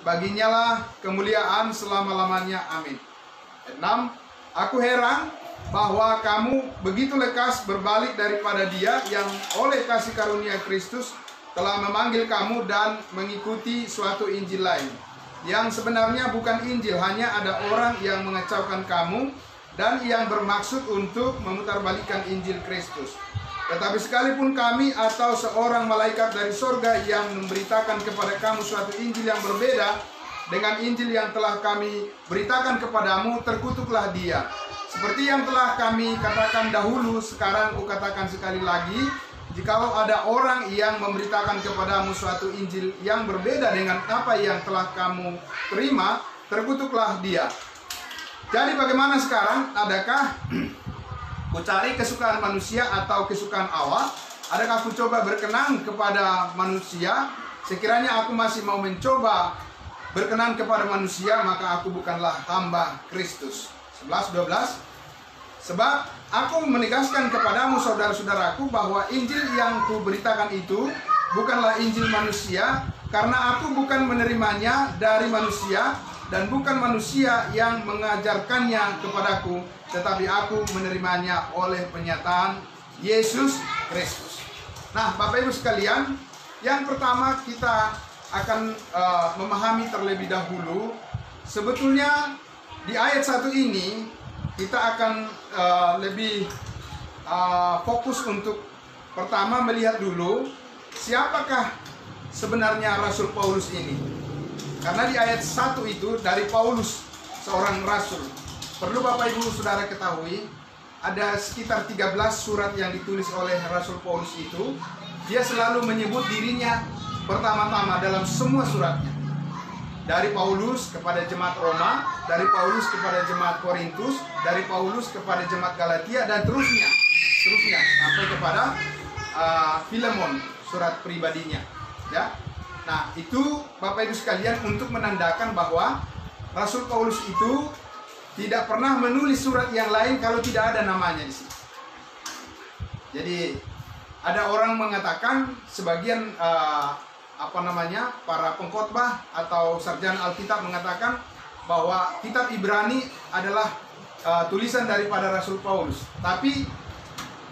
baginya lah kemuliaan selama-lamanya. Amin. 6. Aku heran bahwa kamu begitu lekas berbalik daripada Dia yang oleh kasih karunia Kristus telah memanggil kamu dan mengikuti suatu Injil lain, yang sebenarnya bukan Injil, hanya ada orang yang mengacaukan kamu dan yang bermaksud untuk memutarbalikkan Injil Kristus. Tetapi sekalipun kami atau seorang malaikat dari sorga yang memberitakan kepada kamu suatu Injil yang berbeda dengan Injil yang telah kami beritakan kepadamu, terkutuklah dia. Seperti yang telah kami katakan dahulu, sekarang kukatakan sekali lagi, jikalau ada orang yang memberitakan kepadamu suatu Injil yang berbeda dengan apa yang telah kamu terima, terkutuklah dia. Jadi bagaimana sekarang? Adakah ku cari kesukaan manusia atau kesukaan Allah? Adakah ku coba berkenan kepada manusia? Sekiranya aku masih mau mencoba berkenan kepada manusia, maka aku bukanlah hamba Kristus. 11-12. Sebab aku menegaskan kepadamu saudara-saudaraku bahwa Injil yang kuberitakan itu bukanlah Injil manusia, karena aku bukan menerimanya dari manusia dan bukan manusia yang mengajarkannya kepadaku, tetapi aku menerimanya oleh penyataan Yesus Kristus. Nah, Bapak Ibu sekalian, yang pertama kita akan memahami terlebih dahulu, sebetulnya di ayat 1 ini kita akan lebih fokus untuk pertama melihat dulu siapakah sebenarnya Rasul Paulus ini. Karena di ayat 1 itu dari Paulus, seorang rasul. Perlu Bapak Ibu Saudara ketahui, ada sekitar 13 surat yang ditulis oleh Rasul Paulus itu. Dia selalu menyebut dirinya pertama-tama dalam semua suratnya. Dari Paulus kepada jemaat Roma, dari Paulus kepada jemaat Korintus, dari Paulus kepada jemaat Galatia, dan terusnya sampai kepada Filemon, surat pribadinya. Ya, nah itu Bapak Ibu sekalian untuk menandakan bahwa Rasul Paulus itu tidak pernah menulis surat yang lain kalau tidak ada namanya di sini. Jadi ada orang mengatakan, sebagian para pengkhotbah atau sarjana Alkitab mengatakan bahwa kitab Ibrani adalah tulisan daripada Rasul Paulus. Tapi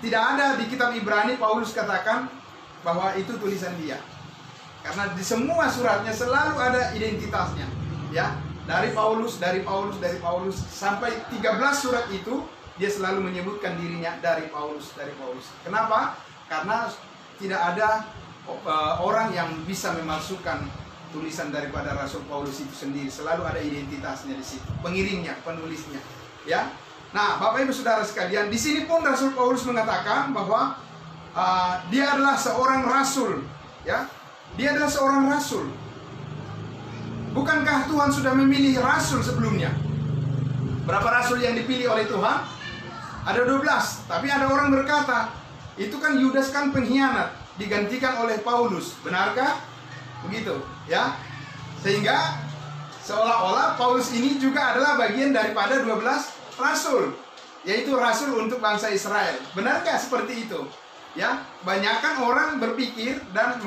tidak ada di kitab Ibrani Paulus katakan bahwa itu tulisan dia. Karena di semua suratnya selalu ada identitasnya, ya. Dari Paulus sampai 13 surat itu dia selalu menyebutkan dirinya dari Paulus. Kenapa? Karena tidak ada orang yang bisa memasukkan tulisan daripada Rasul Paulus itu sendiri. Selalu ada identitasnya di situ, pengirimnya, penulisnya, ya. Nah, Bapak Ibu Saudara sekalian, di sini pun Rasul Paulus mengatakan bahwa dia adalah seorang rasul, ya. Dia adalah seorang rasul. Bukankah Tuhan sudah memilih rasul sebelumnya? Berapa rasul yang dipilih oleh Tuhan? Ada 12. Tapi ada orang berkata, itu kan Yudas kan pengkhianat, digantikan oleh Paulus. Benarkah? Begitu, ya. Sehingga seolah-olah Paulus ini juga adalah bagian daripada 12 rasul, yaitu rasul untuk bangsa Israel. Benarkah seperti itu? Ya, banyakkan orang berpikir dan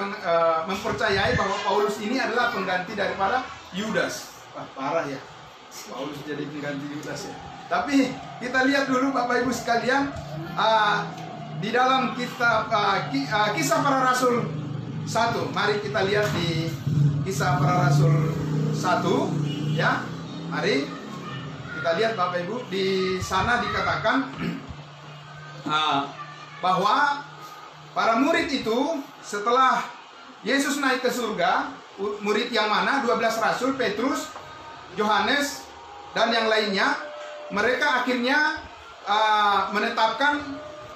mempercayai bahwa Paulus ini adalah pengganti daripada Yudas. Wah, parah ya, Paulus jadi pengganti Yudas ya. Tapi kita lihat dulu Bapak Ibu sekalian, di dalam kitab Kisah Para Rasul 1. Mari kita lihat di Kisah Para Rasul 1, ya. Mari kita lihat Bapak Ibu, di sana dikatakan bahwa para murid itu setelah Yesus naik ke surga, murid yang mana? 12 rasul, Petrus, Yohanes, dan yang lainnya, mereka akhirnya menetapkan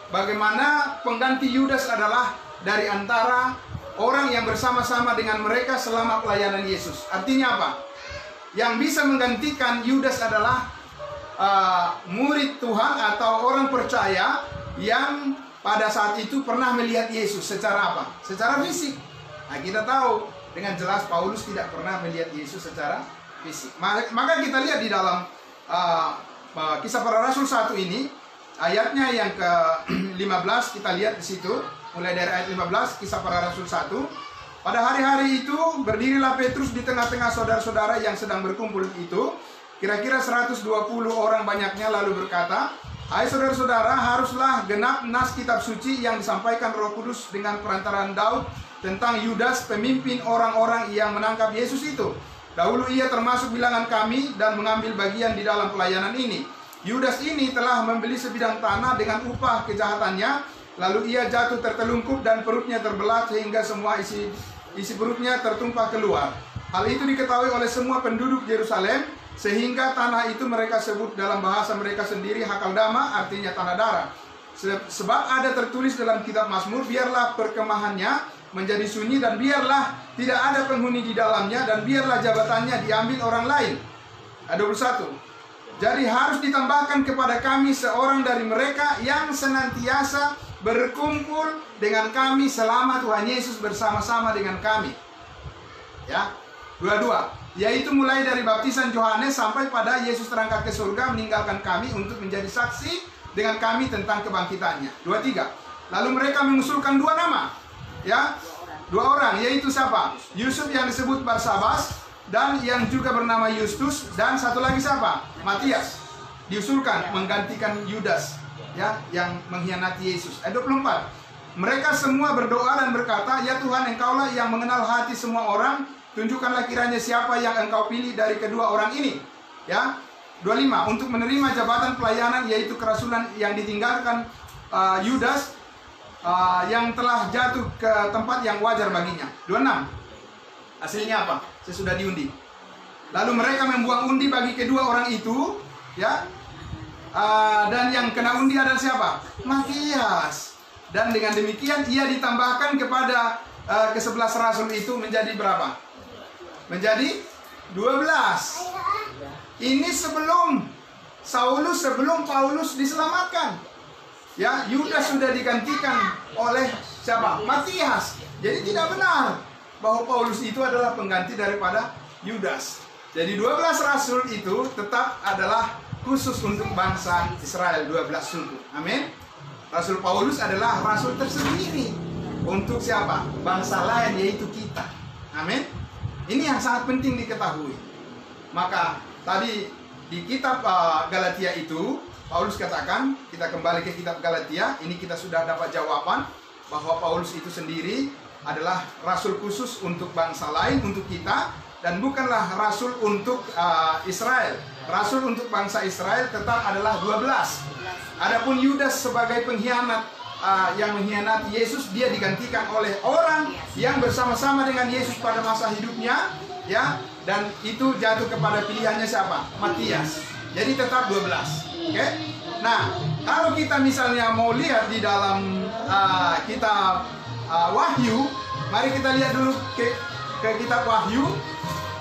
bagaimana pengganti Yudas adalah dari antara orang yang bersama-sama dengan mereka selama pelayanan Yesus. Artinya apa? Yang bisa menggantikan Yudas adalah murid Tuhan atau orang percaya yang pada saat itu pernah melihat Yesus. Secara apa? Secara fisik. Nah, kita tahu dengan jelas Paulus tidak pernah melihat Yesus secara fisik. Maka kita lihat di dalam Kisah Para Rasul 1 ini, ayatnya yang ke-15, kita lihat di situ, mulai dari ayat 15, Kisah Para Rasul 1. Pada hari-hari itu berdirilah Petrus di tengah-tengah saudara-saudara yang sedang berkumpul itu. Kira-kira 120 orang banyaknya, lalu berkata, "Hai saudara-saudara, haruslah genap nas kitab suci yang disampaikan Roh Kudus dengan perantaraan Daud tentang Yudas, pemimpin orang-orang yang menangkap Yesus itu. Dahulu ia termasuk bilangan kami dan mengambil bagian di dalam pelayanan ini. Yudas ini telah membeli sebidang tanah dengan upah kejahatannya, lalu ia jatuh tertelungkup dan perutnya terbelah sehingga semua isi perutnya tertumpah keluar. Hal itu diketahui oleh semua penduduk Yerusalem, sehingga tanah itu mereka sebut dalam bahasa mereka sendiri Hakaldama, artinya tanah darah. Sebab ada tertulis dalam kitab Mazmur, biarlah perkemahannya menjadi sunyi dan biarlah tidak ada penghuni di dalamnya, dan biarlah jabatannya diambil orang lain." Ayat 21. "Jadi harus ditambahkan kepada kami seorang dari mereka yang senantiasa berkumpul dengan kami selama Tuhan Yesus bersama-sama dengan kami." Ya, 22. "Yaitu mulai dari baptisan Yohanes sampai pada Yesus terangkat ke surga meninggalkan kami untuk menjadi saksi dengan kami tentang kebangkitannya." 23. "Lalu mereka mengusulkan dua nama." Ya, dua orang, yaitu siapa? Yusuf yang disebut Barsabas, dan yang juga bernama Justus, dan satu lagi siapa? Matias. Diusulkan menggantikan Yudas, ya, yang mengkhianati Yesus. Ayat 24. "Mereka semua berdoa dan berkata, 'Ya Tuhan, Engkaulah yang mengenal hati semua orang. Tunjukkanlah kiranya siapa yang Engkau pilih dari kedua orang ini.'" Ya. 25. "Untuk menerima jabatan pelayanan, yaitu kerasulan yang ditinggalkan Yudas, yang telah jatuh ke tempat yang wajar baginya." 26. Hasilnya apa? Sesudah diundi. "Lalu mereka membuang undi bagi kedua orang itu, ya. Dan yang kena undi adalah siapa? Matias. Dan dengan demikian ia ditambahkan kepada ke-11 rasul itu menjadi berapa? Menjadi 12. Ini sebelum Paulus diselamatkan. Ya, Yudas sudah digantikan oleh siapa? Matias. Jadi tidak benar bahwa Paulus itu adalah pengganti daripada Yudas. Jadi 12 rasul itu tetap adalah khusus untuk bangsa Israel, 12 suku. Amin. Rasul Paulus adalah rasul tersendiri untuk siapa? Bangsa lain, yaitu kita. Amin. Ini yang sangat penting diketahui. Maka tadi di kitab Galatia itu Paulus katakan, kita kembali ke kitab Galatia, ini kita sudah dapat jawaban bahwa Paulus itu sendiri adalah rasul khusus untuk bangsa lain, untuk kita, dan bukanlah rasul untuk Israel. Rasul untuk bangsa Israel tetap adalah 12. Adapun Yudas sebagai pengkhianat yang mengkhianati Yesus, dia digantikan oleh orang yang bersama-sama dengan Yesus pada masa hidupnya, ya, dan itu jatuh kepada pilihannya siapa? Matias. Jadi tetap 12. Oke. Nah, kalau kita misalnya mau lihat di dalam kitab Wahyu, mari kita lihat dulu ke kitab Wahyu,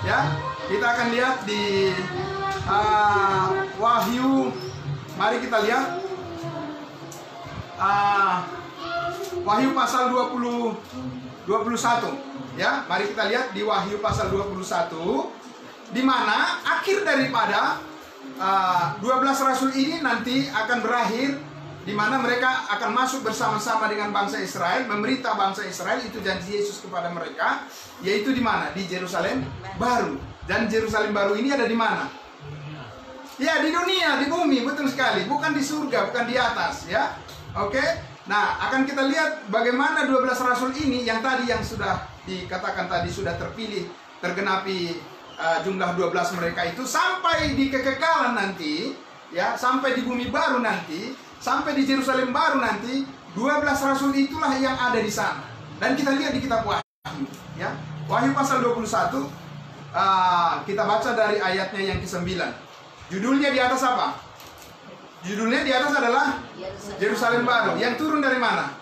ya. Kita akan lihat di Wahyu. Mari kita lihat Wahyu pasal 21, ya. Mari kita lihat di Wahyu pasal 21, di mana akhir daripada 12 rasul ini nanti akan berakhir, di mana mereka akan masuk bersama-sama dengan bangsa Israel, memberita bangsa Israel, itu janji Yesus kepada mereka, yaitu di mana? Di Yerusalem Baru. Dan Yerusalem Baru ini ada di mana? Ya, di dunia, di bumi, betul sekali, bukan di surga, bukan di atas, ya. Oke. Nah, akan kita lihat bagaimana 12 rasul ini yang tadi yang sudah dikatakan tadi sudah terpilih, tergenapi jumlah 12 mereka itu sampai di kekekalan nanti, ya, sampai di bumi baru nanti, sampai di Yerusalem Baru nanti, 12 rasul itulah yang ada di sana. Dan kita lihat di kitab Wahyu, ya. Wahyu pasal 21, kita baca dari ayatnya yang ke-9. Judulnya di atas apa? Judulnya di atas adalah Yerusalem Baru. Yang turun dari mana?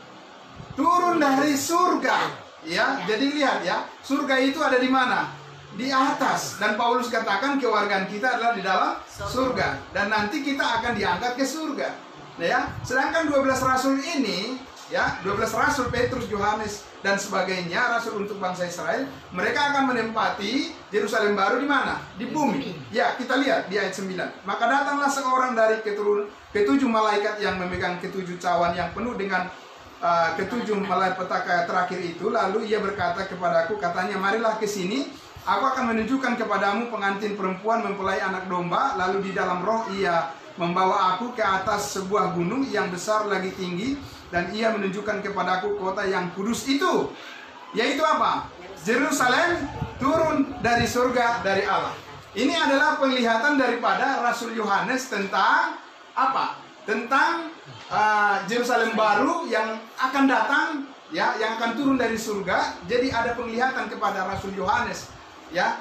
Turun dari surga, ya. Jadi lihat, ya, surga itu ada di mana? Di atas. Dan Paulus katakan kewargaan kita adalah di dalam surga, dan nanti kita akan diangkat ke surga, ya. Sedangkan 12 rasul ini, ya, 12 rasul Petrus, Yohanes dan sebagainya, rasul untuk bangsa Israel, mereka akan menempati Yerusalem Baru di mana? Di bumi. Ya, kita lihat di ayat 9. "Maka datanglah seorang dari ketujuh malaikat yang memegang ketujuh cawan yang penuh dengan ketujuh malapetaka terakhir itu, lalu ia berkata kepadaku, katanya, marilah ke sini, aku akan menunjukkan kepadamu pengantin perempuan mempelai anak domba. Lalu di dalam roh ia membawa aku ke atas sebuah gunung yang besar lagi tinggi, dan ia menunjukkan kepadaku kota yang kudus itu, yaitu apa? Yerusalem, turun dari surga dari Allah. Ini adalah penglihatan daripada Rasul Yohanes tentang apa? Tentang Yerusalem baru yang akan datang, ya, yang akan turun dari surga. Jadi ada penglihatan kepada Rasul Yohanes, ya,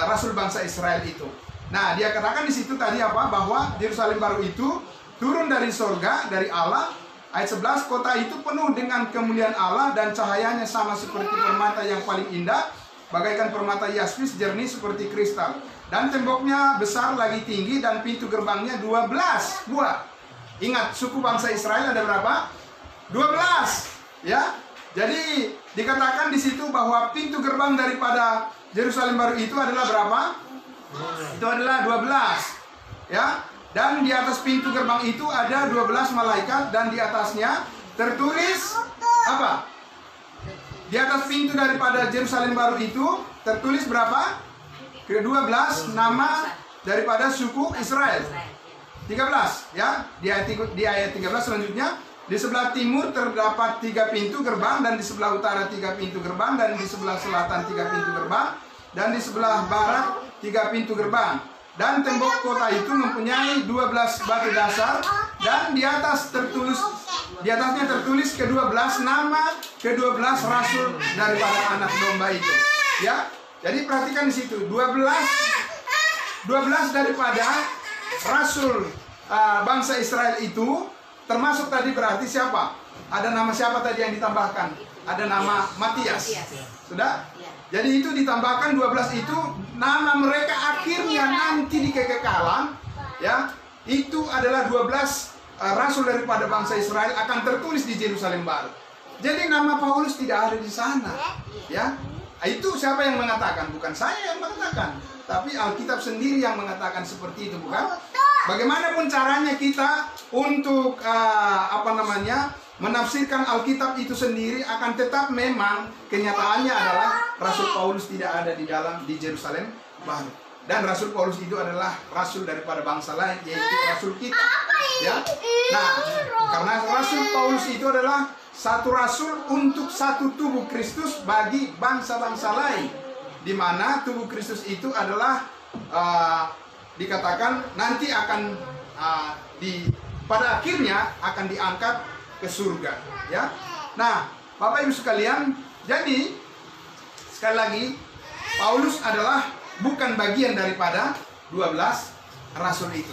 Rasul bangsa Israel itu. Nah, dia katakan di situ tadi apa? Bahwa Yerusalem baru itu turun dari surga dari Allah. Ayat 11, kota itu penuh dengan kemuliaan Allah dan cahayanya sama seperti permata yang paling indah, bagaikan permata yaspis jernih seperti kristal. Dan temboknya besar lagi tinggi dan pintu gerbangnya 12 buah. Ingat, suku bangsa Israel ada berapa? 12, ya. Jadi dikatakan di situ bahwa pintu gerbang daripada Yerusalem baru itu adalah berapa? Itu adalah 12, ya. Dan di atas pintu gerbang itu ada 12 malaikat, dan di atasnya tertulis apa? Di atas pintu daripada Yerusalem baru itu tertulis berapa? Ke-12 nama daripada suku Israel. 13, ya. Di ayat 13 selanjutnya, di sebelah timur terdapat 3 pintu gerbang, dan di sebelah utara 3 pintu gerbang, dan di sebelah selatan 3 pintu gerbang, dan di sebelah barat 3 pintu gerbang. Dan tembok kota itu mempunyai 12 batu dasar, dan di atasnya tertulis ke-12 nama ke-12 rasul daripada anak domba itu, ya. Jadi perhatikan di situ 12 daripada rasul bangsa Israel itu, termasuk tadi berarti siapa? Ada nama siapa tadi yang ditambahkan? Ada nama Matias. Sudah? Jadi itu ditambahkan 12 itu, nama mereka akhirnya nanti di kekekalan, ya. Itu adalah 12 rasul daripada bangsa Israel akan tertulis di Yerusalem baru. Jadi nama Paulus tidak ada di sana, ya. Itu siapa yang mengatakan? Bukan saya yang mengatakan, tapi Alkitab sendiri yang mengatakan seperti itu, bukan? Bagaimanapun caranya kita untuk menafsirkan Alkitab itu sendiri, akan tetap memang kenyataannya adalah Rasul Paulus tidak ada di Yerusalem baru. Dan Rasul Paulus itu adalah rasul daripada bangsa lain, yaitu rasul kita, ya. Nah, karena Rasul Paulus itu adalah satu rasul untuk satu tubuh Kristus bagi bangsa-bangsa lain, di mana tubuh Kristus itu adalah dikatakan nanti akan pada akhirnya akan diangkat ke surga, ya. Nah, Bapak Ibu sekalian, jadi sekali lagi Paulus adalah bukan bagian daripada 12 rasul itu.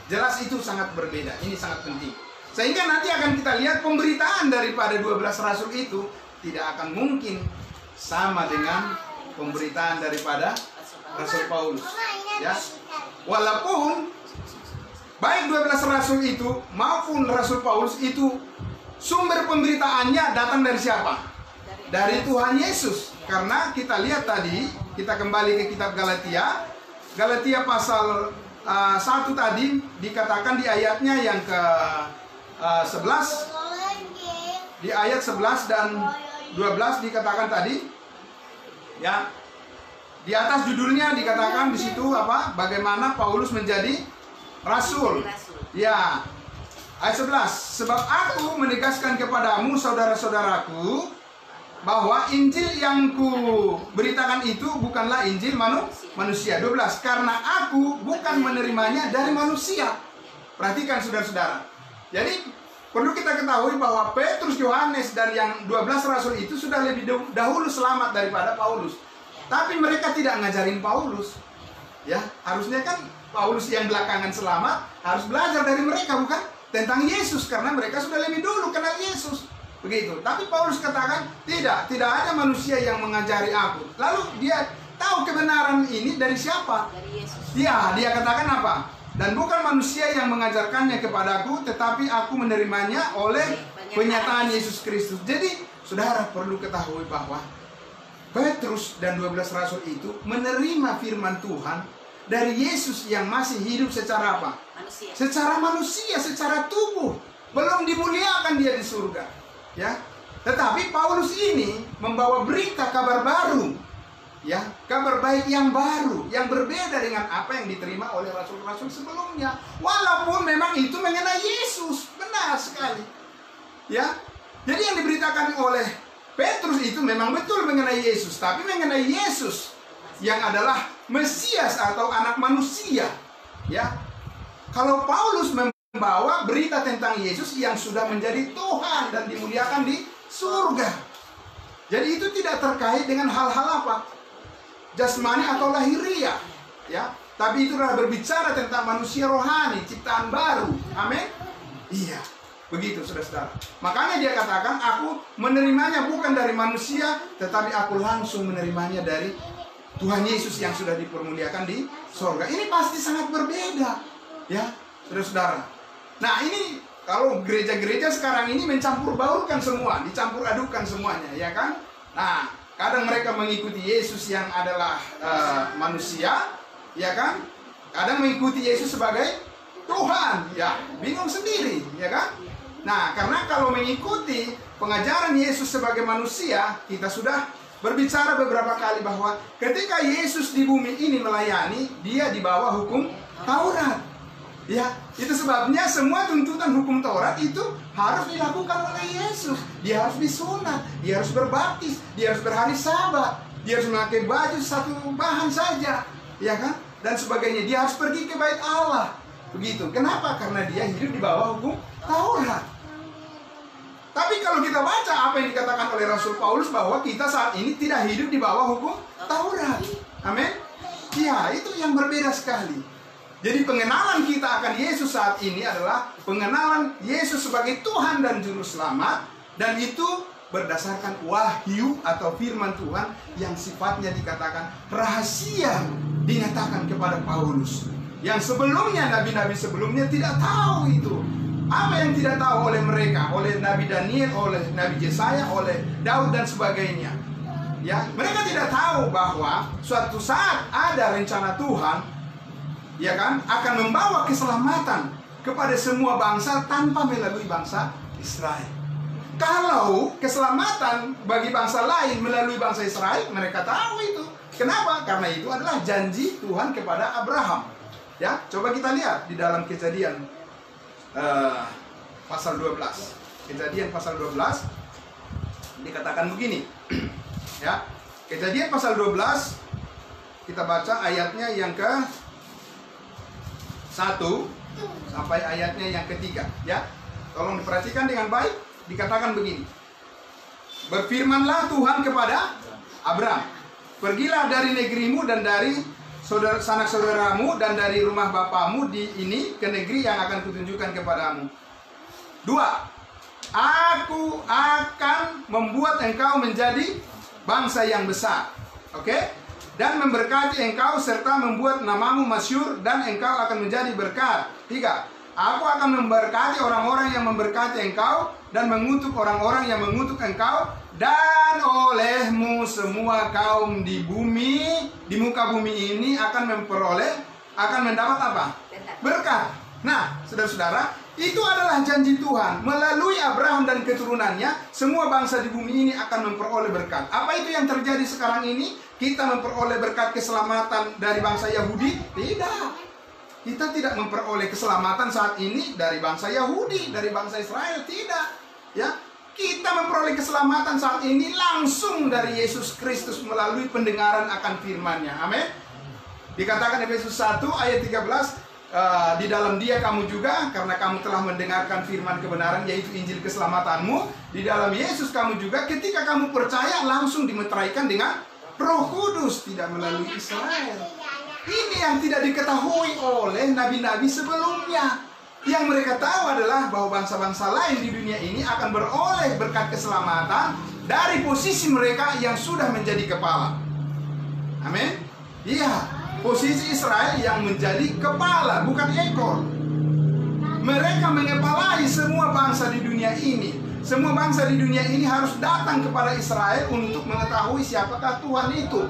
Jelas itu sangat berbeda. Ini sangat penting. Sehingga nanti akan kita lihat pemberitaan daripada 12 rasul itu tidak akan mungkin sama dengan pemberitaan daripada Rasul Paulus, ya. Walaupun baik 12 rasul itu maupun Rasul Paulus itu sumber pemberitaannya datang dari siapa? Dari Tuhan Yesus. Karena kita lihat tadi, kita kembali ke kitab Galatia pasal 1 tadi, dikatakan di ayatnya yang ke 11, di ayat 11 dan 12 dikatakan tadi, ya. Di atas judulnya dikatakan di situ apa? Bagaimana Paulus menjadi rasul. Ya. Ayat 11, sebab aku menegaskan kepadamu saudara-saudaraku bahwa Injil yang ku beritakan itu bukanlah Injil manusia. 12, karena aku bukan menerimanya dari manusia. Perhatikan saudara-saudara. Jadi perlu kita ketahui bahwa Petrus, Yohanes, dan yang 12 rasul itu sudah lebih dahulu selamat daripada Paulus. Tapi mereka tidak ngajarin Paulus, ya. Harusnya kan Paulus yang belakangan selamat harus belajar dari mereka, bukan? Tentang Yesus, karena mereka sudah lebih dulu kenal Yesus. Begitu. Tapi Paulus katakan, tidak ada manusia yang mengajari aku. Lalu dia tahu kebenaran ini dari siapa? Dari Yesus. Dia katakan apa? Dan bukan manusia yang mengajarkannya kepadaku, tetapi aku menerimanya oleh penyataan Yesus Kristus. Jadi, saudara perlu ketahui bahwa Petrus dan 12 rasul itu menerima firman Tuhan dari Yesus yang masih hidup secara apa? Manusia. Secara manusia, secara tubuh. Belum dimuliakan dia di surga. Ya. Tetapi Paulus ini membawa berita kabar baru, ya, kabar baik yang baru, yang berbeda dengan apa yang diterima oleh rasul-rasul sebelumnya. Walaupun memang itu mengenai Yesus, benar sekali. Ya. Jadi yang diberitakan oleh Petrus itu memang betul mengenai Yesus, tapi mengenai Yesus yang adalah Mesias atau anak manusia. Ya. Kalau Paulus membawa berita tentang Yesus yang sudah menjadi Tuhan dan dimuliakan di surga. Jadi itu tidak terkait dengan hal-hal apa? Jasmani atau lahiriah, ya. Tapi itu adalah berbicara tentang manusia rohani, ciptaan baru. Amin. Iya, begitu saudara-saudara. Makanya dia katakan, aku menerimanya bukan dari manusia, tetapi aku langsung menerimanya dari Tuhan Yesus yang sudah dipermuliakan di surga. Ini pasti sangat berbeda, ya, saudara-saudara. Nah, ini kalau gereja-gereja sekarang ini mencampur baurkan semua, dicampur adukan semuanya, ya kan? Nah, kadang mereka mengikuti Yesus yang adalah manusia, ya kan? Kadang mengikuti Yesus sebagai Tuhan, ya, bingung sendiri, ya kan? Nah, karena kalau mengikuti pengajaran Yesus sebagai manusia, kita sudah berbicara beberapa kali bahwa ketika Yesus di bumi ini melayani, dia di bawah hukum Taurat. Ya, itu sebabnya semua tuntutan hukum Taurat itu harus dilakukan oleh Yesus. Dia harus disunat, dia harus berbaptis, dia harus berhari Sabat, dia harus memakai baju satu bahan saja, ya kan? Dan sebagainya. Dia harus pergi ke bait Allah. Begitu. Kenapa? Karena dia hidup di bawah hukum Taurat. Tapi kalau kita baca apa yang dikatakan oleh Rasul Paulus bahwa kita saat ini tidak hidup di bawah hukum Taurat. Amin. Ya, itu yang berbeda sekali. Jadi pengenalan kita akan Yesus saat ini adalah pengenalan Yesus sebagai Tuhan dan Juru Selamat. Dan itu berdasarkan wahyu atau firman Tuhan yang sifatnya dikatakan rahasia dinyatakan kepada Paulus. Yang sebelumnya, nabi-nabi sebelumnya tidak tahu itu. Apa yang tidak tahu oleh mereka, oleh Nabi Daniel, oleh Nabi Yesaya, oleh Daud dan sebagainya. Ya, mereka tidak tahu bahwa suatu saat ada rencana Tuhan, ya kan, akan membawa keselamatan kepada semua bangsa tanpa melalui bangsa Israel. Kalau keselamatan bagi bangsa lain melalui bangsa Israel, mereka tahu itu. Kenapa? Karena itu adalah janji Tuhan kepada Abraham. Ya, coba kita lihat di dalam Kejadian pasal 12. Kejadian pasal 12 dikatakan begini. Ya, Kejadian pasal 12 kita baca ayatnya yang ke 1 sampai ayatnya yang ketiga, ya. Tolong diperhatikan dengan baik. Dikatakan begini. Berfirmanlah Tuhan kepada Abraham, pergilah dari negerimu dan dari sanak saudaramu dan dari rumah bapamu di ini ke negeri yang akan kutunjukkan kepadamu. 2. Aku akan membuat engkau menjadi bangsa yang besar. Oke? Dan memberkati engkau serta membuat namamu masyhur dan engkau akan menjadi berkat. 3. Aku akan memberkati orang-orang yang memberkati engkau dan mengutuk orang-orang yang mengutuk engkau, dan olehmu semua kaum di bumi, di muka bumi ini akan mendapat apa? Berkat. Nah, saudara-saudara, itu adalah janji Tuhan. Melalui Abraham dan keturunannya, semua bangsa di bumi ini akan memperoleh berkat. Apa itu yang terjadi sekarang ini? Kita memperoleh berkat keselamatan dari bangsa Yahudi? Tidak. Kita tidak memperoleh keselamatan saat ini dari bangsa Yahudi, dari bangsa Israel. Tidak. Ya, kita memperoleh keselamatan saat ini langsung dari Yesus Kristus melalui pendengaran akan firman-Nya. Amin. Dikatakan Efesus 1 ayat 13, di dalam Dia kamu juga, karena kamu telah mendengarkan firman kebenaran, yaitu Injil keselamatanmu. Di dalam Yesus kamu juga, ketika kamu percaya, langsung dimeteraikan dengan Roh Kudus, tidak melalui Israel. Ini yang tidak diketahui oleh nabi-nabi sebelumnya. Yang mereka tahu adalah bahwa bangsa-bangsa lain di dunia ini akan beroleh berkat keselamatan dari posisi mereka yang sudah menjadi kepala. Amin. Iya, posisi Israel yang menjadi kepala, bukan ekor. Mereka mengepalai semua bangsa di dunia ini. Semua bangsa di dunia ini harus datang kepada Israel untuk mengetahui siapakah Tuhan itu.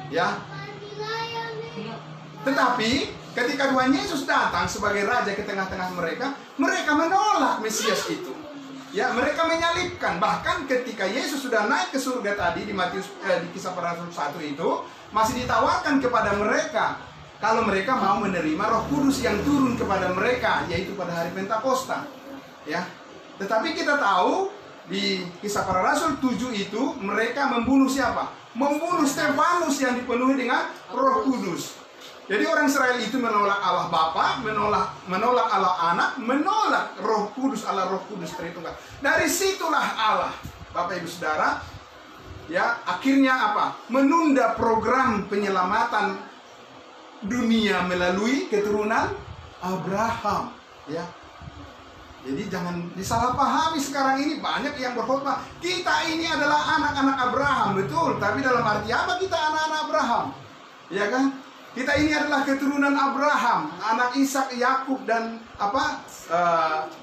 Ya. Tetapi ketika Tuhan Yesus datang sebagai raja ke tengah-tengah mereka, mereka menolak Mesias itu. Ya, mereka menyalibkan. Bahkan ketika Yesus sudah naik ke surga tadi di di Kisah Para Rasul 1 itu, masih ditawarkan kepada mereka kalau mereka mau menerima Roh Kudus yang turun kepada mereka, yaitu pada hari Pentakosta. Ya. Tetapi kita tahu di Kisah Para Rasul 7 itu mereka membunuh siapa? Membunuh Stefanus yang dipenuhi dengan Roh Kudus. Jadi orang Israel itu menolak Allah Bapa, menolak Allah Anak, menolak Roh Kudus, Allah Roh Kudus Tritunggal. Dari situlah Allah, Bapak Ibu Saudara, ya akhirnya apa? Menunda program penyelamatan dunia melalui keturunan Abraham, ya. Jadi jangan disalahpahami sekarang ini, banyak yang berkhotbah kita ini adalah anak-anak Abraham, betul. Tapi dalam arti apa kita anak-anak Abraham? Ya kan? Kita ini adalah keturunan Abraham, anak Ishak, Yakub dan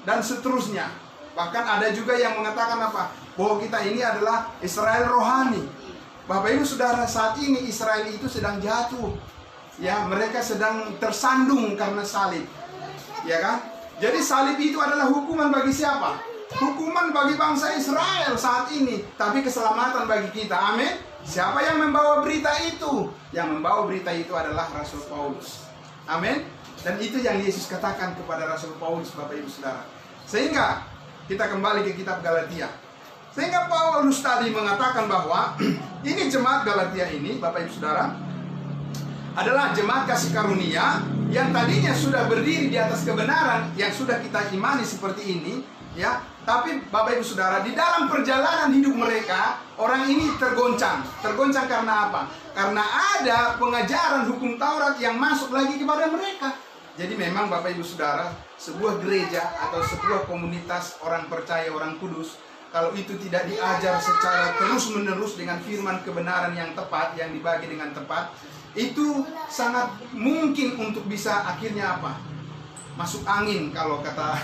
dan seterusnya. Bahkan ada juga yang mengatakan apa? Bahwa kita ini adalah Israel rohani. Bapak Ibu Saudara, saat ini Israel itu sedang jatuh. Ya, mereka sedang tersandung karena salib. Ya kan? Jadi salib itu adalah hukuman bagi siapa? Hukuman bagi bangsa Israel saat ini, tapi keselamatan bagi kita. Amin. Siapa yang membawa berita itu? Yang membawa berita itu adalah Rasul Paulus. Amin. Dan itu yang Yesus katakan kepada Rasul Paulus, Bapak Ibu Saudara. Sehingga kita kembali ke kitab Galatia. Sehingga Paulus tadi mengatakan bahwa ini jemaat Galatia ini, Bapak Ibu Saudara, adalah jemaat kasih karunia yang tadinya sudah berdiri di atas kebenaran yang sudah kita imani seperti ini, ya. Tapi Bapak Ibu Saudara, di dalam perjalanan hidup mereka, orang ini tergoncang. Tergoncang karena apa? Karena ada pengajaran hukum Taurat yang masuk lagi kepada mereka. Jadi memang Bapak Ibu Saudara, sebuah gereja atau sebuah komunitas orang percaya, orang kudus, kalau itu tidak diajar secara terus-menerus dengan firman kebenaran yang tepat, yang dibagi dengan tepat, itu sangat mungkin untuk bisa akhirnya apa? Masuk angin, kalau kata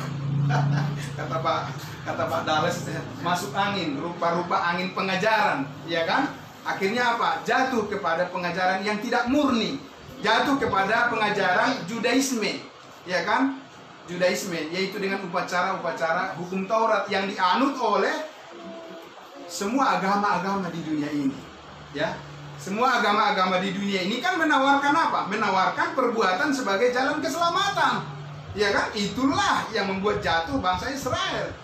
Pak Dales, masuk angin, rupa-rupa angin pengajaran, ya kan? Akhirnya apa? Jatuh kepada pengajaran yang tidak murni, jatuh kepada pengajaran Judaisme, ya kan? Judaisme, yaitu dengan upacara-upacara hukum Taurat yang dianut oleh semua agama-agama di dunia ini, ya. Semua agama-agama di dunia ini kan menawarkan apa? Menawarkan perbuatan sebagai jalan keselamatan. Ya kan? Itulah yang membuat jatuh bangsa Israel.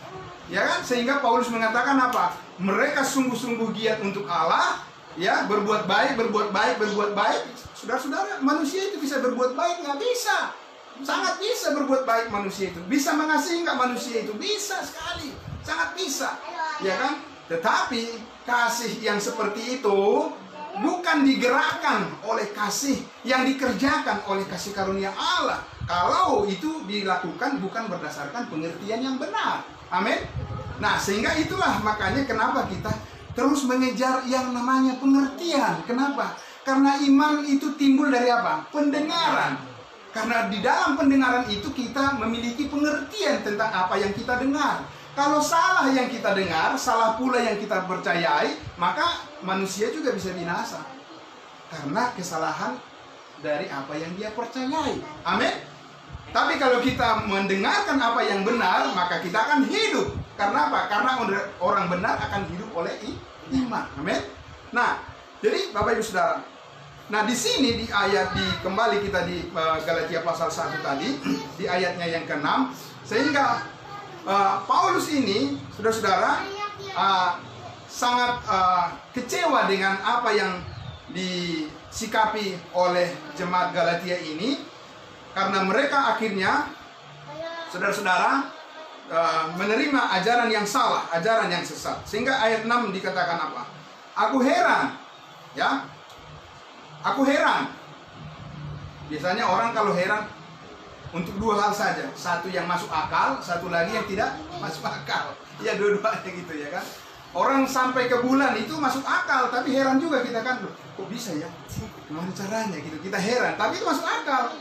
Ya kan? Sehingga Paulus mengatakan apa? Mereka sungguh-sungguh giat untuk Allah, ya, berbuat baik, berbuat baik, berbuat baik. Saudara-saudara, manusia itu bisa berbuat baik? Nggak bisa. Sangat bisa berbuat baik manusia itu. Bisa mengasihi nggak manusia itu? Bisa sekali. Sangat bisa. Ya kan? Tetapi kasih yang seperti itu bukan digerakkan oleh kasih yang dikerjakan oleh kasih karunia Allah. Kalau itu dilakukan bukan berdasarkan pengertian yang benar. Amin. Nah, sehingga itulah makanya kenapa kita terus mengejar yang namanya pengertian. Kenapa? Karena iman itu timbul dari apa? Pendengaran. Karena di dalam pendengaran itu kita memiliki pengertian tentang apa yang kita dengar. Kalau salah yang kita dengar, salah pula yang kita percayai, maka manusia juga bisa binasa. Karena kesalahan dari apa yang dia percayai. Amin. Tapi kalau kita mendengarkan apa yang benar, maka kita akan hidup. Karena apa? Karena orang benar akan hidup oleh iman. Amin. Nah, jadi Bapak Ibu Saudara, nah di sini di ayat kembali kita di Galatia pasal 1 tadi, di ayatnya yang ke-6, sehingga Paulus ini, saudara-saudara, sangat kecewa dengan apa yang disikapi oleh jemaat Galatia ini, karena mereka akhirnya, saudara-saudara, menerima ajaran yang salah, ajaran yang sesat. Sehingga ayat 6 dikatakan apa? Aku heran, ya. Aku heran. Biasanya orang kalau heran untuk dua hal saja. Satu yang masuk akal, satu lagi yang tidak masuk akal. Ya, dua-duanya gitu, ya kan. Orang sampai ke bulan itu masuk akal, tapi heran juga kita kan. Kok bisa ya? Gimana caranya gitu? Kita heran, tapi itu masuk akal.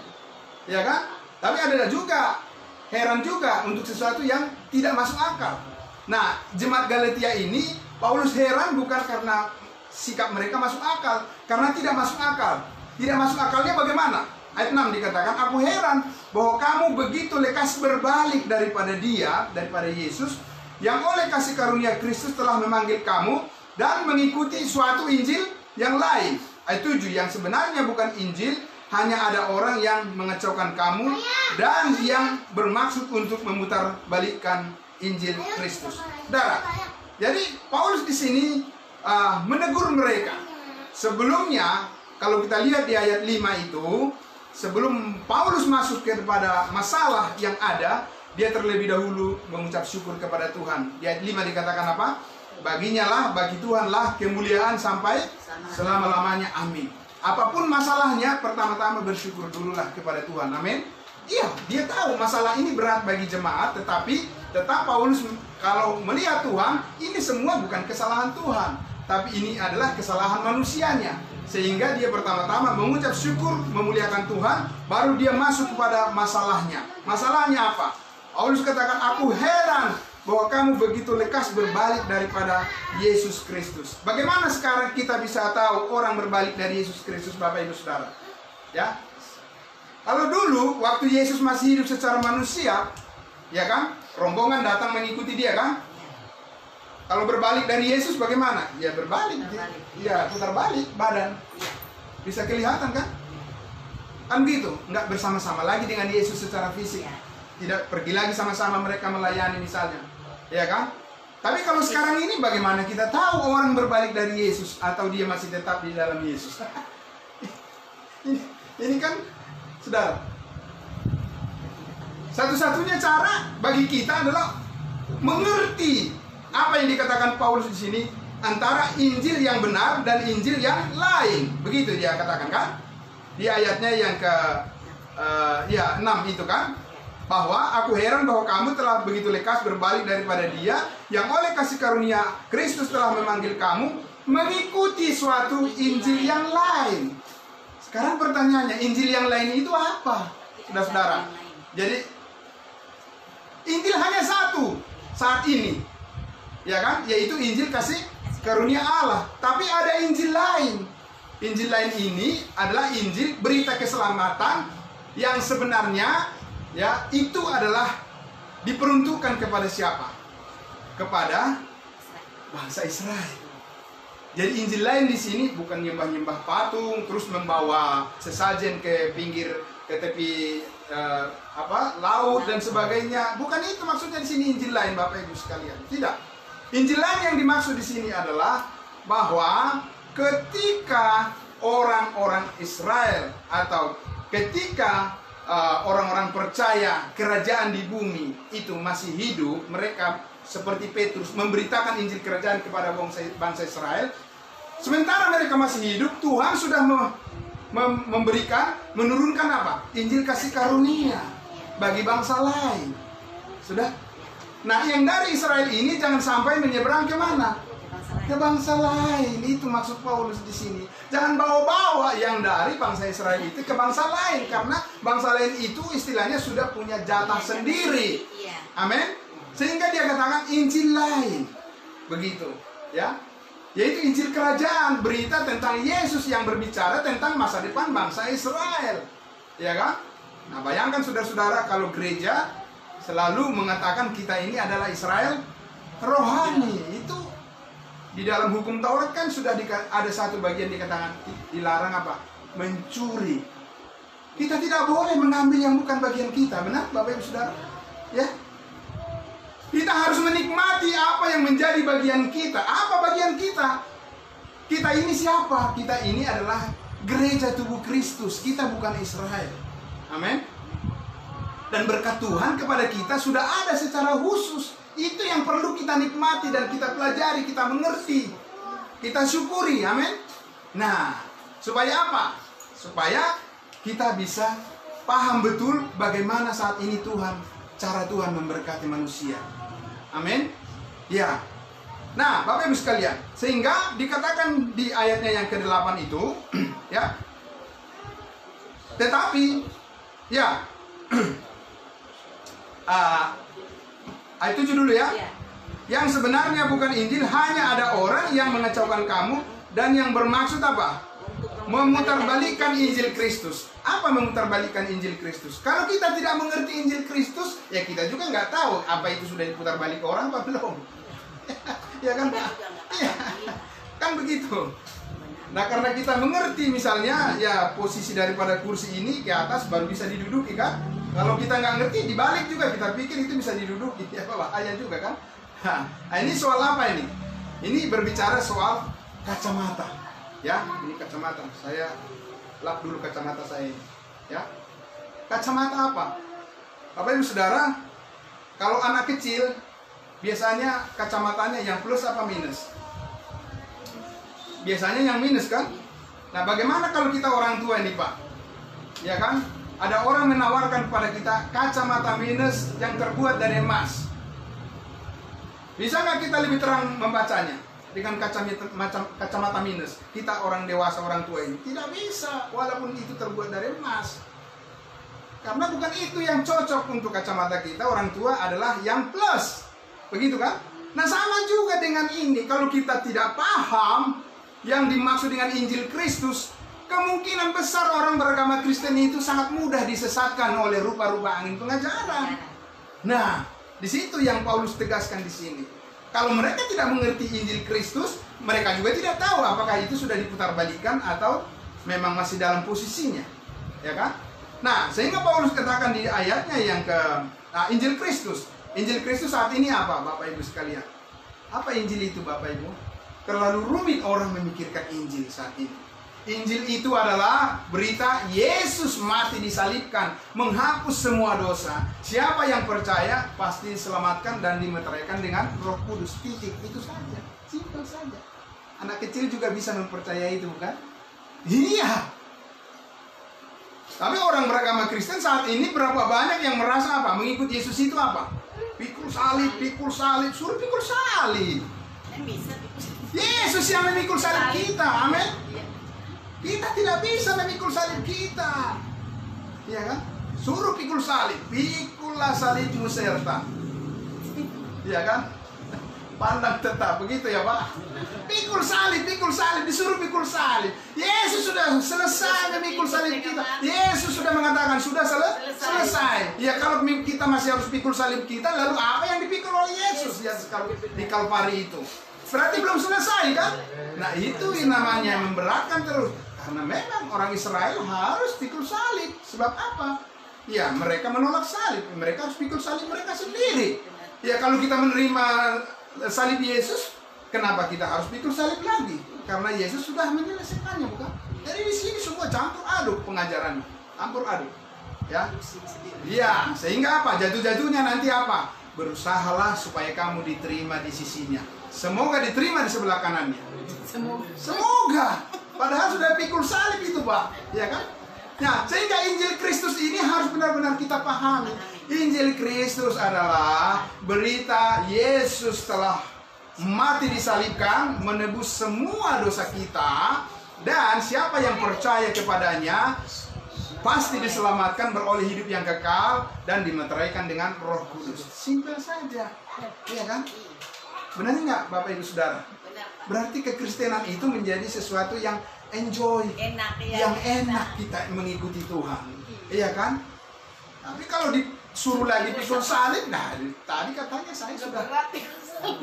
Ya kan? Tapi ada juga heran juga untuk sesuatu yang tidak masuk akal. Nah, jemaat Galatia ini, Paulus heran bukan karena sikap mereka masuk akal, karena tidak masuk akal. Tidak masuk akalnya bagaimana? Ayat 6 dikatakan, aku heran bahwa kamu begitu lekas berbalik daripada dia, daripada Yesus, yang oleh kasih karunia Kristus telah memanggil kamu dan mengikuti suatu Injil yang lain. Ayat 7, yang sebenarnya bukan Injil, hanya ada orang yang mengecaukan kamu dan yang bermaksud untuk memutarbalikkan Injil Kristus. Saudara, jadi Paulus di sini menegur mereka. Sebelumnya, kalau kita lihat di ayat 5 itu, sebelum Paulus masuk kepada masalah yang ada, dia terlebih dahulu mengucap syukur kepada Tuhan. Di ayat 5 dikatakan apa? Baginya lah, bagi Tuhan lah kemuliaan sampai selama-lamanya. Amin. Apapun masalahnya, pertama-tama bersyukur dululah kepada Tuhan. Amin. Iya, dia tahu masalah ini berat bagi jemaat, tetapi tetap Paulus kalau melihat Tuhan, ini semua bukan kesalahan Tuhan, tapi ini adalah kesalahan manusianya. Sehingga dia pertama-tama mengucap syukur, memuliakan Tuhan, baru dia masuk kepada masalahnya. Masalahnya apa? Paulus katakan, aku heran bahwa kamu begitu lekas berbalik daripada Yesus Kristus. Bagaimana sekarang kita bisa tahu orang berbalik dari Yesus Kristus, Bapak Ibu Saudara? Ya, kalau dulu waktu Yesus masih hidup secara manusia, ya kan, rombongan datang mengikuti dia kan? Kalau berbalik dari Yesus bagaimana? Ya berbalik, ya putar balik badan, bisa kelihatan kan? Kan gitu, nggak bersama-sama lagi dengan Yesus secara fisik, tidak pergi lagi sama-sama mereka melayani misalnya, ya kan? Tapi kalau sekarang ini bagaimana kita tahu orang berbalik dari Yesus atau dia masih tetap di dalam Yesus? Ini kan, saudara, satu-satunya cara bagi kita adalah mengerti apa yang dikatakan Paulus di sini antara Injil yang benar dan Injil yang lain. Begitu dia katakan kan? Di ayatnya yang ke 6 itu kan? Bahwa aku heran bahwa kamu telah begitu lekas berbalik daripada dia yang oleh kasih karunia Kristus telah memanggil kamu mengikuti suatu Injil yang lain. Sekarang pertanyaannya, Injil yang lain itu apa? Saudara-saudara, jadi Injil hanya satu saat ini, ya kan? Yaitu Injil kasih karunia Allah. Tapi ada Injil lain. Injil lain ini adalah Injil berita keselamatan yang sebenarnya, ya, itu adalah diperuntukkan kepada siapa? Kepada bangsa Israel. Jadi Injil lain di sini bukan nyembah-nyembah patung, terus membawa sesajen ke pinggir, ke tepi laut dan sebagainya. Bukan itu maksudnya di sini Injil lain, Bapak Ibu sekalian. Tidak. Injil lain yang dimaksud di sini adalah bahwa ketika orang-orang Israel atau ketika orang-orang percaya kerajaan di bumi itu masih hidup, mereka seperti Petrus memberitakan Injil kerajaan kepada bangsa Israel. Sementara mereka masih hidup, Tuhan sudah menurunkan apa? Injil kasih karunia bagi bangsa lain. Sudah? Nah, yang dari Israel ini jangan sampai menyeberang ke mana? Ke bangsa lain. Itu maksud Paulus di sini. Jangan bawa-bawa yang dari bangsa Israel itu ke bangsa lain, karena bangsa lain itu istilahnya sudah punya jatah sendiri. Amin. Sehingga dia katakan Injil lain. Begitu, ya. Yaitu Injil kerajaan, berita tentang Yesus yang berbicara tentang masa depan bangsa Israel. Ya kan? Nah, bayangkan saudara-saudara kalau gereja selalu mengatakan kita ini adalah Israel rohani. Itu di dalam hukum Taurat kan sudah ada satu bagian dikatakan dilarang apa? Mencuri. Kita tidak boleh mengambil yang bukan bagian kita, benar Bapak Ibu Saudara? Ya. Kita harus menikmati apa yang menjadi bagian kita. Apa bagian kita? Kita ini siapa? Kita ini adalah gereja tubuh Kristus. Kita bukan Israel. Amin. Dan berkat Tuhan kepada kita sudah ada secara khusus. Itu yang perlu kita nikmati dan kita pelajari, kita mengerti, kita syukuri. Amin. Nah, supaya apa? Supaya kita bisa paham betul bagaimana saat ini cara Tuhan memberkati manusia. Amin. Ya. Nah, Bapak Ibu sekalian, sehingga dikatakan di ayatnya yang ke-8 itu, ya. Tetapi, ya. Ayat 7 dulu ya. Yang sebenarnya bukan Injil, hanya ada orang yang mengacaukan kamu dan yang bermaksud apa? Memutarbalikkan Injil Kristus. Apa memutarbalikkan Injil Kristus? Kalau kita tidak mengerti Injil Kristus, ya kita juga nggak tahu apa itu sudah diputar-balik ke orang apa belum. Ya kan Pak? Ya, kan begitu. Nah karena kita mengerti misalnya ya posisi daripada kursi ini ke atas baru bisa diduduki kan. Kalau kita nggak ngerti dibalik juga kita pikir itu bisa diduduki, ya bahaya juga kan. Nah ini soal apa ini? Ini berbicara soal kacamata. Ya, ini kacamata. Saya lap dulu kacamata saya ini. Ya, kacamata apa? Bapak Ibu Saudara, kalau anak kecil biasanya kacamatanya yang plus apa minus? Biasanya yang minus kan? Nah, bagaimana kalau kita orang tua ini Pak? Ya kan? Ada orang menawarkan kepada kita kacamata minus yang terbuat dari emas. Bisa nggak kita lebih terang membacanya? Dengan kacamata minus, kita orang dewasa, orang tua ini tidak bisa, walaupun itu terbuat dari emas, karena bukan itu yang cocok untuk kacamata kita. Orang tua adalah yang plus, begitu kan? Nah sama juga dengan ini, kalau kita tidak paham yang dimaksud dengan Injil Kristus, kemungkinan besar orang beragama Kristen itu sangat mudah disesatkan oleh rupa-rupa angin pengajaran. Nah, di situ yang Paulus tegaskan di sini. Kalau mereka tidak mengerti Injil Kristus, mereka juga tidak tahu apakah itu sudah diputarbalikkan atau memang masih dalam posisinya, ya kan? Nah, sehingga Paulus katakan di ayatnya yang ke Injil Kristus. Injil Kristus saat ini apa, Bapak Ibu sekalian? Apa Injil itu, Bapak Ibu? Terlalu rumit orang memikirkan Injil saat ini. Injil itu adalah berita Yesus mati disalibkan, menghapus semua dosa. Siapa yang percaya pasti diselamatkan dan dimeteraikan dengan Roh Kudus. Titik, itu saja. Simpel saja. Anak kecil juga bisa mempercayai itu, bukan? Iya. Tapi orang beragama Kristen saat ini berapa banyak yang merasa apa? Mengikut Yesus itu apa? Pikul salib, suruh pikul salib. Yesus yang memikul salib kita, amin. Kita tidak bisa memikul salib kita, ya kan? Suruh pikul salib, pikullah salibmu serta, ya kan? Pandang tetap, begitu ya Pak? Pikul salib, disuruh pikul salib. Yesus sudah selesai memikul salib kita. Yesus sudah mengatakan sudah selesai. Ya kalau kita masih harus pikul salib kita, lalu apa yang dipikul oleh Yesus ya di Kalvari itu? Berarti belum selesai kan? Nah itu namanya memberatkan terus. Karena memang orang Israel harus pikul salib. Sebab apa? Ya mereka menolak salib. Mereka harus pikul salib mereka sendiri. Ya kalau kita menerima salib Yesus, kenapa kita harus pikul salib lagi? Karena Yesus sudah menyelesaikannya, bukan? Jadi di sini semua campur aduk pengajaran. Campur aduk. Ya. Ya, sehingga apa? Jatuh-jatuhnya nanti apa? Berusahalah supaya kamu diterima di sisinya. Semoga diterima di sebelah kanannya. Semoga. Padahal sudah pikul salib itu Pak, ya kan? Nah, sehingga Injil Kristus ini harus benar-benar kita pahami. Injil Kristus adalah berita Yesus telah mati disalibkan, menebus semua dosa kita, dan siapa yang percaya kepadanya pasti diselamatkan, beroleh hidup yang kekal, dan dimeteraikan dengan Roh Kudus. Simpel saja, ya kan? Benar nggak Bapak Ibu Saudara? Berarti kekristenan itu menjadi sesuatu yang enjoy, yang enak kita mengikuti Tuhan, iya kan? Tapi kalau disuruh lagi pikul salib, nah tadi katanya saya sudah,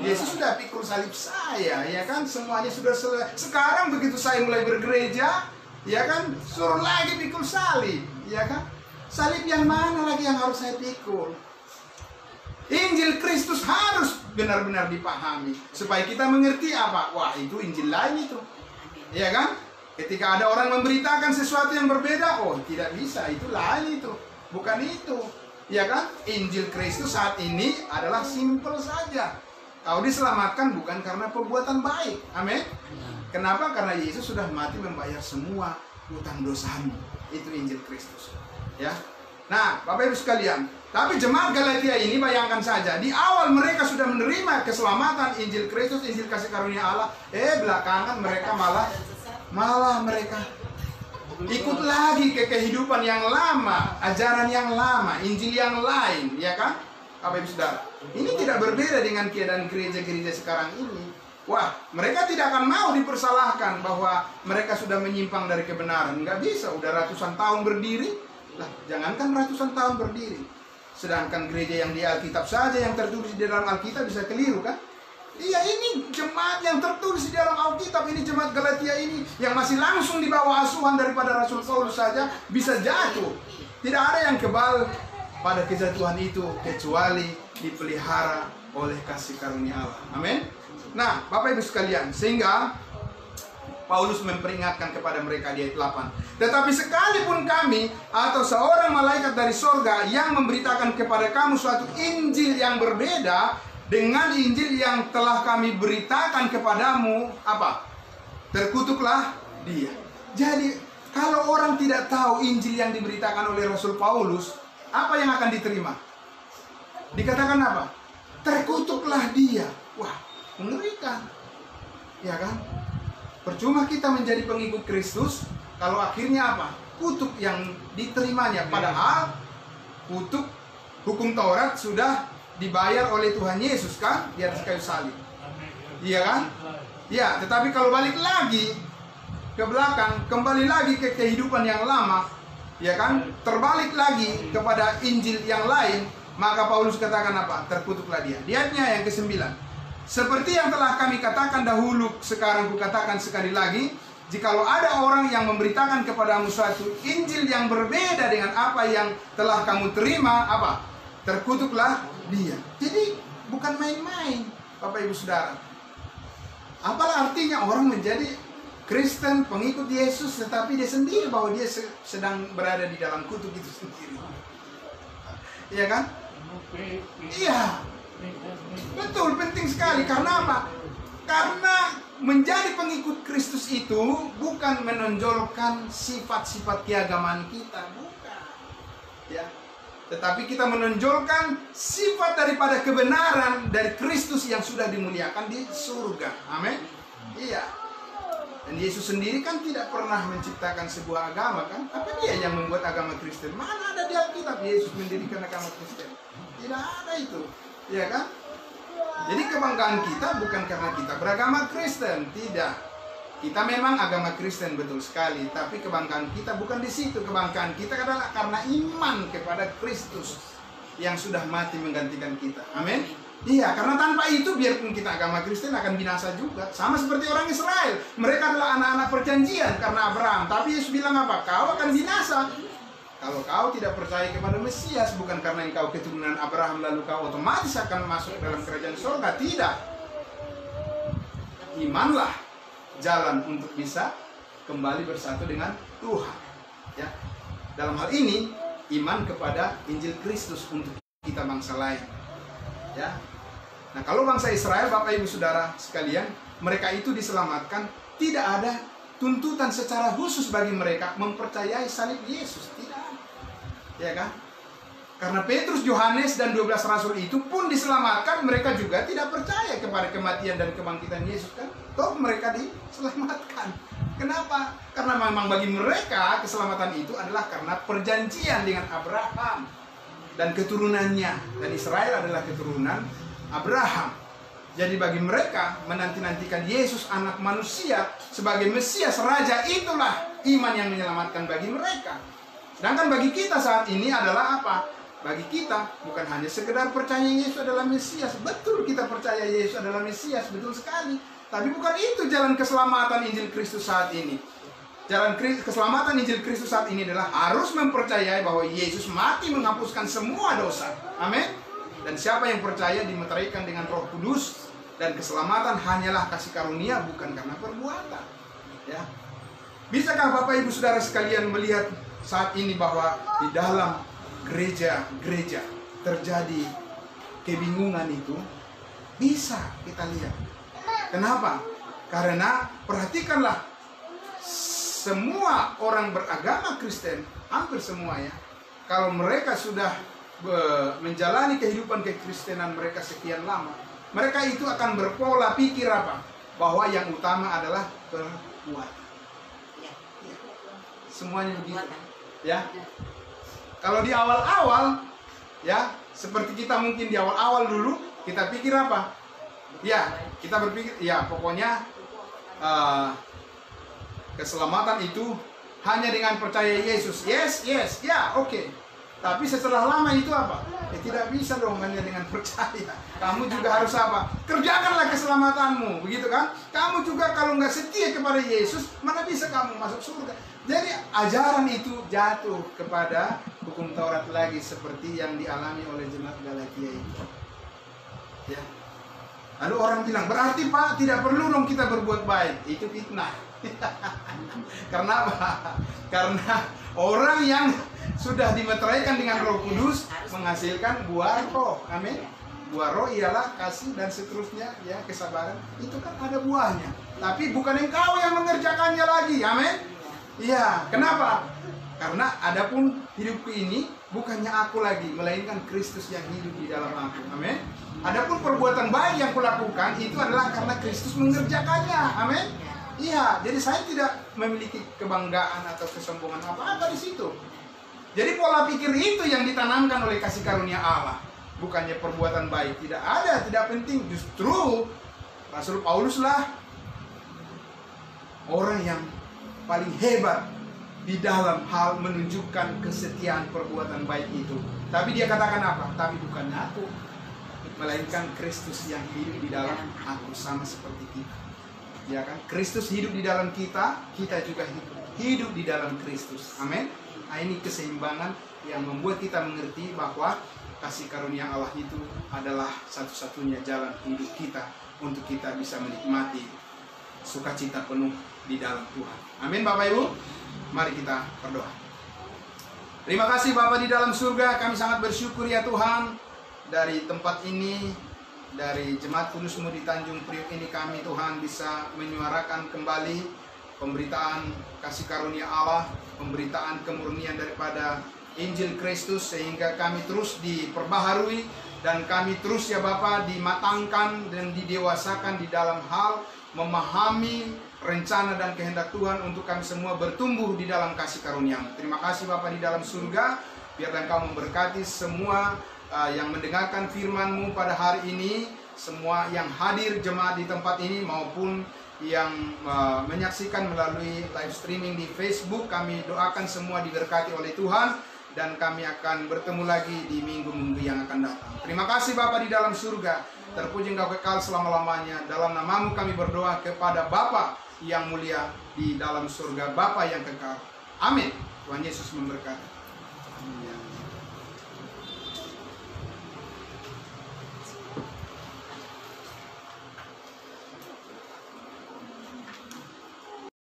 Yesus sudah pikul salib saya, ya kan? Semuanya sudah selesai. Sekarang begitu saya mulai bergereja, ya kan? Suruh lagi pikul salib, ya kan? Salib yang mana lagi yang harus saya pikul? Injil Kristus harus benar-benar dipahami supaya kita mengerti apa? Wah, itu Injil lain itu. Ya kan? Ketika ada orang memberitakan sesuatu yang berbeda, oh, tidak bisa, itu lain itu. Bukan itu. Ya kan? Injil Kristus saat ini adalah simpel saja. Kau diselamatkan bukan karena perbuatan baik. Amin. Kenapa? Karena Yesus sudah mati membayar semua utang dosamu. Itu Injil Kristus. Ya. Nah, Bapak Ibu sekalian, tapi jemaat Galatia ini bayangkan saja, di awal mereka sudah menerima keselamatan Injil Kristus, Injil kasih karunia Allah, belakangan mereka malah mereka ikut lagi ke kehidupan yang lama, ajaran yang lama, Injil yang lain, ya kan? Bapak Ibu Saudara, ini tidak berbeda dengan keadaan gereja-gereja sekarang ini. wah, mereka tidak akan mau dipersalahkan bahwa mereka sudah menyimpang dari kebenaran. Nggak bisa, udah ratusan tahun berdiri. Lah, jangankan ratusan tahun berdiri. Sedangkan gereja yang di Alkitab saja yang tertulis di dalam Alkitab bisa keliru kan? Iya, ini jemaat yang tertulis di dalam Alkitab, ini jemaat Galatia ini yang masih langsung di bawah asuhan daripada Rasul Paulus saja bisa jatuh. Tidak ada yang kebal pada kejatuhan itu kecuali dipelihara oleh kasih karunia Allah. Amin. Nah, Bapak Ibu sekalian, sehingga Paulus memperingatkan kepada mereka di ayat 8. Tetapi sekalipun kami atau seorang malaikat dari sorga yang memberitakan kepada kamu suatu Injil yang berbeda dengan Injil yang telah kami beritakan kepadamu, apa? Terkutuklah dia. Jadi, kalau orang tidak tahu Injil yang diberitakan oleh Rasul Paulus, apa yang akan diterima? Dikatakan apa? Terkutuklah dia. Wah, mengerikan. Ya kan? Percuma kita menjadi pengikut Kristus kalau akhirnya apa? Kutuk yang diterimanya. Padahal kutuk hukum Taurat sudah dibayar oleh Tuhan Yesus kan di atas kayu salib. Iya kan? Ya, tetapi kalau balik lagi ke belakang, kembali lagi ke kehidupan yang lama, ya kan? Terbalik lagi kepada Injil yang lain, maka Paulus katakan apa? Terkutuklah dia. Di ayatnya yang ke-9. Seperti yang telah kami katakan dahulu, sekarang kukatakan sekali lagi, jikalau ada orang yang memberitakan kepadamu suatu Injil yang berbeda dengan apa yang telah kamu terima, apa? Terkutuklah dia. Jadi bukan main-main, Bapak Ibu Saudara. Apalah artinya orang menjadi Kristen, pengikut Yesus, tetapi dia sendiri bahwa dia sedang berada di dalam kutuk itu sendiri. Iya kan? Iya. Betul, penting sekali. Karena apa? Karena menjadi pengikut Kristus itu bukan menonjolkan sifat-sifat keagamaan kita, bukan. Ya. Tetapi kita menonjolkan sifat daripada kebenaran dari Kristus yang sudah dimuliakan di surga. Amin. Iya. Dan Yesus sendiri kan tidak pernah menciptakan sebuah agama kan? Apa dia yang membuat agama Kristen? Mana ada di Alkitab Yesus mendirikan agama Kristen? Tidak ada itu. Ya kan? Jadi kebanggaan kita bukan karena kita beragama Kristen, tidak. Kita memang agama Kristen betul sekali, tapi kebanggaan kita bukan di situ. Kebanggaan kita adalah karena iman kepada Kristus yang sudah mati menggantikan kita. Amin. Iya, karena tanpa itu biarpun kita agama Kristen akan binasa juga. Sama seperti orang Israel. Mereka adalah anak-anak perjanjian karena Abraham. Tapi Yesus bilang apa? Kau akan binasa kalau kau tidak percaya kepada Mesias, bukan karena engkau keturunan Abraham lalu kau otomatis akan masuk dalam kerajaan surga. Tidak. Imanlah jalan untuk bisa kembali bersatu dengan Tuhan. Ya. Dalam hal ini, iman kepada Injil Kristus untuk kita bangsa lain. Ya. Nah, kalau bangsa Israel, Bapak Ibu Saudara sekalian, mereka itu diselamatkan, tidak ada tuntutan secara khusus bagi mereka mempercayai salib Yesus. Tidak. Ya kan? Karena Petrus, Yohanes, dan 12 rasul itu pun diselamatkan, mereka juga tidak percaya kepada kematian dan kebangkitan Yesus kan? Toh mereka diselamatkan. Kenapa? Karena memang bagi mereka keselamatan itu adalah karena perjanjian dengan Abraham dan keturunannya. Dan Israel adalah keturunan Abraham. Jadi bagi mereka menanti-nantikan Yesus anak manusia sebagai Mesias Raja, itulah iman yang menyelamatkan bagi mereka. Sedangkan bagi kita saat ini adalah apa? Bagi kita bukan hanya sekedar percaya Yesus adalah Mesias. Betul, kita percaya Yesus adalah Mesias, betul sekali. Tapi bukan itu jalan keselamatan Injil Kristus saat ini. Jalan keselamatan Injil Kristus saat ini adalah harus mempercayai bahwa Yesus mati menghapuskan semua dosa. Amin. Dan siapa yang percaya dimeteraikan dengan Roh Kudus, dan keselamatan hanyalah kasih karunia, bukan karena perbuatan. Ya. Bisakah Bapak Ibu Saudara sekalian melihat saat ini bahwa di dalam gereja-gereja terjadi kebingungan itu? Bisa kita lihat. Kenapa? Karena perhatikanlah, semua orang beragama Kristen, hampir semua ya, kalau mereka sudah menjalani kehidupan kekristenan mereka sekian lama, mereka itu akan berpola pikir apa? Bahwa yang utama adalah perbuatan. Semuanya begitu. Ya. Kalau di awal-awal, ya, seperti kita mungkin di awal-awal dulu, kita pikir apa? Ya, kita berpikir, ya pokoknya keselamatan itu hanya dengan percaya Yesus. Yes, ya, oke. Tapi setelah lama itu apa? Ya, tidak bisa dong hanya dengan percaya. Kamu juga harus apa? Kerjakanlah keselamatanmu, begitu kan? Kamu juga kalau nggak setia kepada Yesus, mana bisa kamu masuk surga? Jadi ajaran itu jatuh kepada hukum Taurat lagi, seperti yang dialami oleh jemaat Galatia itu. Ya. Lalu orang bilang, berarti Pak tidak perlu dong kita berbuat baik. Itu fitnah. Karena apa? Karena orang yang sudah dimeteraikan dengan Roh Kudus menghasilkan buah roh. Amin. Buah roh ialah kasih dan seterusnya, ya, kesabaran. Itu kan ada buahnya. Tapi bukan engkau yang mengerjakannya lagi. Amin. Iya, kenapa? Karena adapun hidupku ini bukannya aku lagi, melainkan Kristus yang hidup di dalam aku. Amin. Adapun perbuatan baik yang kulakukan itu adalah karena Kristus mengerjakannya. Amin. Iya, jadi saya tidak memiliki kebanggaan atau kesombongan apa-apa di situ. Jadi pola pikir itu yang ditanamkan oleh kasih karunia Allah, bukannya perbuatan baik. Tidak ada, tidak penting. Justru Rasul Paulus lah orang yang paling hebat di dalam hal menunjukkan kesetiaan perbuatan baik itu. Tapi dia katakan apa? Tapi bukan aku, melainkan Kristus yang hidup di dalam aku, sama seperti kita. Ya kan? Kristus hidup di dalam kita, kita juga hidup di dalam Kristus. Amin. Nah, ini keseimbangan yang membuat kita mengerti bahwa kasih karunia Allah itu adalah satu-satunya jalan hidup kita untuk kita bisa menikmati sukacita penuh di dalam Tuhan. Amin Bapak Ibu. Mari kita berdoa. Terima kasih Bapa di dalam surga, kami sangat bersyukur ya Tuhan, dari tempat ini, dari Jemaat Kudus-Mu di Tanjung Priok ini, kami Tuhan bisa menyuarakan kembali pemberitaan kasih karunia Allah, pemberitaan kemurnian daripada Injil Kristus, sehingga kami terus diperbaharui dan kami terus ya Bapa dimatangkan dan didewasakan di dalam hal memahami rencana dan kehendak Tuhan untuk kami semua bertumbuh di dalam kasih karunia-Mu. Terima kasih Bapa di dalam surga, biarlah Engkau memberkati semua yang mendengarkan firman-Mu pada hari ini, semua yang hadir jemaat di tempat ini maupun yang menyaksikan melalui live streaming di Facebook. Kami doakan semua diberkati oleh Tuhan, dan kami akan bertemu lagi di minggu-minggu yang akan datang. Terima kasih Bapa di dalam surga, terpuji Engkau kekal selama-lamanya. Dalam nama-Mu kami berdoa kepada Bapa yang mulia di dalam surga, Bapa yang kekal. Amin. Tuhan Yesus memberkati. Amin.